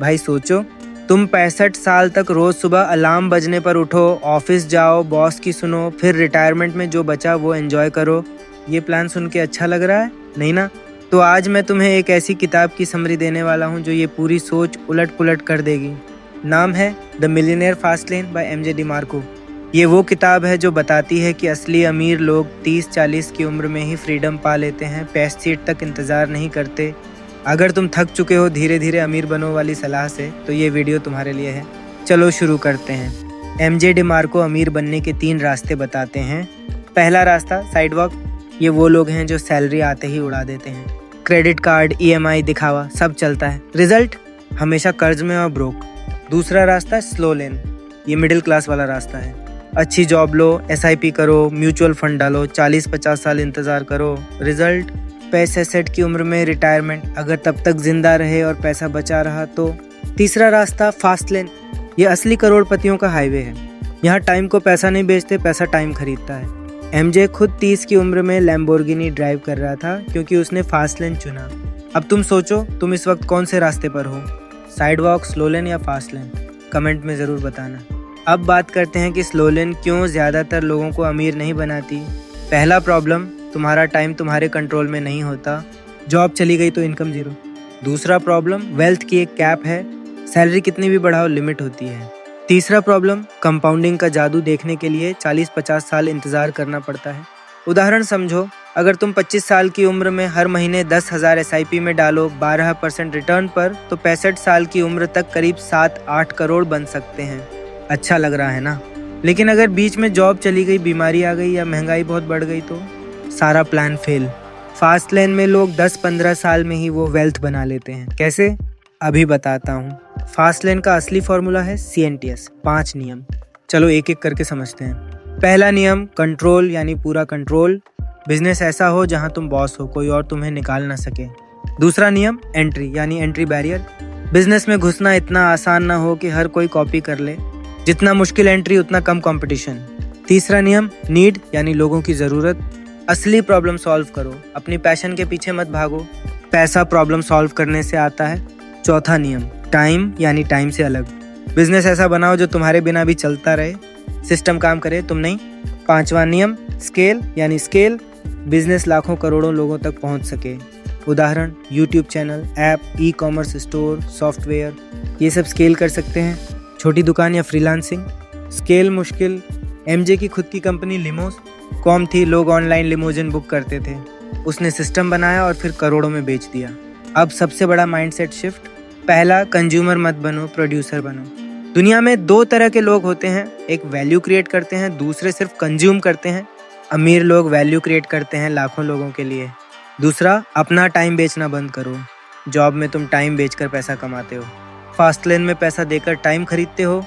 भाई सोचो, तुम 65 साल तक रोज सुबह अलार्म बजने पर उठो, ऑफिस जाओ, बॉस की सुनो, फिर रिटायरमेंट में जो बचा वो एंजॉय करो। ये प्लान सुन के अच्छा लग रहा है? नहीं ना? तो आज मैं तुम्हें एक ऐसी किताब की समरी देने वाला हूँ जो ये पूरी सोच उलट पुलट कर देगी। नाम है the millionaire fast lane by MJ DeMarco. ये वो किताब है जो बताती है कि असली अमीर लोग 30-40 की उम्र में ही फ्रीडम पा लेते हैं, पैस सीट तक इंतज़ार नहीं करते। अगर तुम थक चुके हो धीरे धीरे अमीर बनो वाली सलाह से, तो ये वीडियो तुम्हारे लिए है। चलो शुरू करते हैं। एमजे डिमार्को अमीर बनने के 3 रास्ते बताते हैं। पहला रास्ता, साइडवॉक। ये वो लोग हैं जो सैलरी आते ही उड़ा देते हैं। क्रेडिट कार्ड, EMI, दिखावा, सब चलता है। रिजल्ट हमेशा कर्ज में और ब्रोक। दूसरा रास्ता, स्लो लेन। ये मिडिल क्लास वाला रास्ता है। अच्छी जॉब लो, SIP करो, म्यूचुअल फंड डालो, 40-50 साल इंतज़ार करो। रिजल्ट, पैसे सेट की उम्र में रिटायरमेंट, अगर तब तक जिंदा रहे और पैसा बचा रहा तो। तीसरा रास्ता, फास्ट लेन। ये असली करोड़पतियों का हाईवे है। यहाँ टाइम को पैसा नहीं बेचते, पैसा टाइम खरीदता है। MJ खुद 30 की उम्र में लैम्बोर्गिनी ड्राइव कर रहा था क्योंकि उसने फास्ट लेन चुना। अब तुम सोचो, तुम इस वक्त कौन से रास्ते पर हो? साइड वॉक, स्लो लेन या फास्ट लेन? कमेंट में ज़रूर बताना। अब बात करते हैं कि स्लो लेन क्यों ज़्यादातर लोगों को अमीर नहीं बनाती। पहला प्रॉब्लम, तुम्हारा टाइम तुम्हारे कंट्रोल में नहीं होता। जॉब चली गई तो इनकम ज़ीरो। दूसरा प्रॉब्लम, वेल्थ की एक कैप है, सैलरी कितनी भी बढ़ाओ लिमिट होती है। तीसरा प्रॉब्लम, कंपाउंडिंग का जादू देखने के लिए 40-50 साल इंतज़ार करना पड़ता है। उदाहरण समझो, अगर तुम 25 साल की उम्र में हर महीने 10,000 SIP में डालो 12% रिटर्न पर, तो 65 साल की उम्र तक करीब 7-8 करोड़ बन सकते हैं। अच्छा लग रहा है ना? लेकिन अगर बीच में जॉब चली गई, बीमारी आ गई या महंगाई बहुत बढ़ गई तो सारा प्लान फेल। फास्ट लेन में लोग 10-15 साल में ही वो वेल्थ बना लेते हैं। कैसे? अभी बताता हूँ। फास्ट लेन का असली फॉर्मूला है CNTS, 5 नियम। चलो एक एक करके समझते हैं। पहला नियम, कंट्रोल यानी पूरा कंट्रोल। बिजनेस ऐसा हो जहाँ तुम बॉस हो, कोई और तुम्हें निकाल ना सके। दूसरा नियम, एंट्री यानी एंट्री बैरियर। बिजनेस में घुसना इतना आसान ना हो कि हर कोई कॉपी कर ले। जितना मुश्किल एंट्री उतना कम कंपटीशन। तीसरा नियम, नीड यानी लोगों की ज़रूरत। असली प्रॉब्लम सॉल्व करो, अपनी पैशन के पीछे मत भागो। पैसा प्रॉब्लम सॉल्व करने से आता है। चौथा नियम, टाइम यानी टाइम से अलग। बिजनेस ऐसा बनाओ जो तुम्हारे बिना भी चलता रहे, सिस्टम काम करे, तुम नहीं। पांचवा नियम, स्केल यानी स्केल, बिजनेस लाखों करोड़ों लोगों तक पहुंच सके। उदाहरण, YouTube channel, app, e-commerce store, software, ये सब स्केल कर सकते हैं। छोटी दुकान या फ्रीलांसिंग। स्केल मुश्किल, MJ की खुद की कंपनी लिमोस कॉम थी, लोग ऑनलाइन लिमोजिन बुक करते थे। उसने सिस्टम बनाया और फिर करोड़ों में बेच दिया। अब सबसे बड़ा माइंडसेट शिफ्ट। पहला, कंज्यूमर मत बनो, प्रोड्यूसर बनो। दुनिया में 2 तरह के लोग होते हैं, एक वैल्यू क्रिएट करते हैं, दूसरे सिर्फ कंज्यूम करते हैं। अमीर लोग वैल्यू क्रिएट करते हैं लाखों लोगों के लिए। दूसरा, अपना टाइम बेचना बंद करो। जॉब में तुम टाइम बेचकर पैसा कमाते हो, फास्ट लेन में पैसा देकर टाइम खरीदते हो।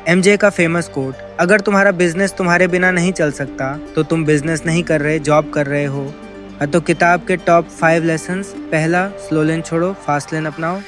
MJ का फेमस कोट, अगर तुम्हारा बिजनेस तुम्हारे बिना नहीं चल सकता तो तुम बिजनेस नहीं कर रहे, जॉब कर रहे हो। तो किताब के टॉप 5 लेसन्स। पहला, स्लो लेन छोड़ो, फास्ट लेन अपनाओ।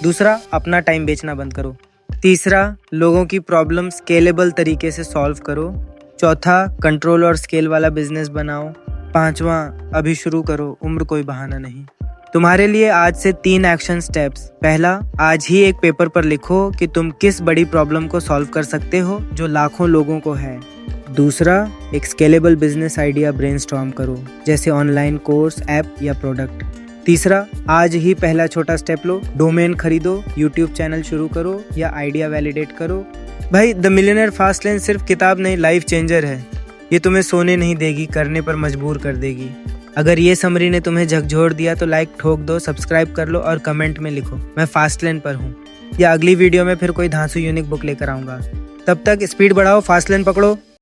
दूसरा, अपना टाइम बेचना बंद करो। तीसरा, लोगों की प्रॉब्लम स्केलेबल तरीके से सॉल्व करो। चौथा, कंट्रोल और स्केल वाला बिजनेस बनाओ। पांचवा, अभी शुरू करो, उम्र कोई बहाना नहीं। तुम्हारे लिए आज से 3 एक्शन स्टेप्स। पहला, आज ही एक पेपर पर लिखो कि तुम किस बड़ी प्रॉब्लम को सॉल्व कर सकते हो जो लाखों लोगों को है। दूसरा, एक स्केलेबल बिजनेस आइडिया ब्रेनस्टॉर्म करो, जैसे ऑनलाइन कोर्स, ऐप या प्रोडक्ट। तीसरा, आज ही पहला छोटा स्टेप लो, डोमेन खरीदो, यूट्यूब चैनल शुरू करो या आइडिया वैलिडेट करो। भाई, द मिलियनेयर फास्ट लेन सिर्फ किताब नहीं, लाइफ चेंजर है। ये तुम्हें सोने नहीं देगी, करने पर मजबूर कर देगी। अगर ये समरी ने तुम्हें झकझोर दिया तो लाइक ठोक दो, सब्सक्राइब कर लो और कमेंट में लिखो मैं फास्ट लेन पर हूँ। या अगली वीडियो में फिर कोई धांसू यूनिक बुक लेकर आऊँगा। तब तक स्पीड बढ़ाओ, फास्ट लेन पकड़ो।